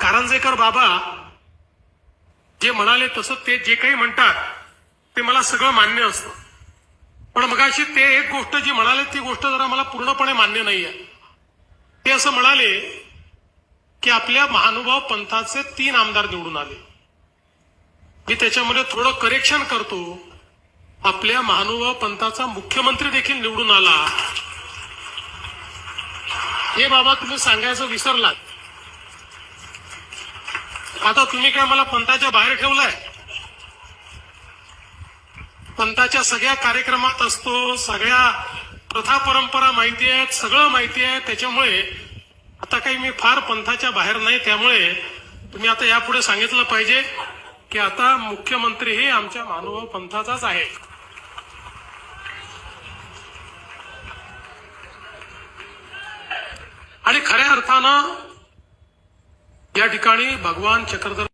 कारंजेकर बाबा जे म्हणाले तसं ते जे काही म्हणतात ते मला सगळं मान्य असतं, पण मगाशी ते एक गोष्ट जी म्हणाले ती गोष्ट जरा मला पूर्णपणे मान्य नाहीये. ते असं म्हणाले की आपल्या महानुभाव पंथाचे 3 आमदार निवडून आले. मी त्याच्यामध्ये थोडं करेक्शन करतो. आपल्या महानुभाव पंथाचा मुख्यमंत्री देखील निवडून आला. हे बाबा तुम्ही सांगायचं विसरलात. आता तुम्ही काय मला पंथाच्या बाहेर ठेवलाय? पंथाच्या सगळ्या कार्यक्रमात असतो, सगळ्या प्रथा परंपरा माहिती आहेत, सगळं माहिती आहे. त्याच्यामुळे आता काही मी फार पंथाच्या बाहेर नाही. त्यामुळे तुम्ही आता यापुढे सांगितलं पाहिजे की आता मुख्यमंत्री हे आमच्या महानुभाव पंथाचाच आहे. आणि खऱ्या अर्थानं या ठिकाणी भगवान चक्रधर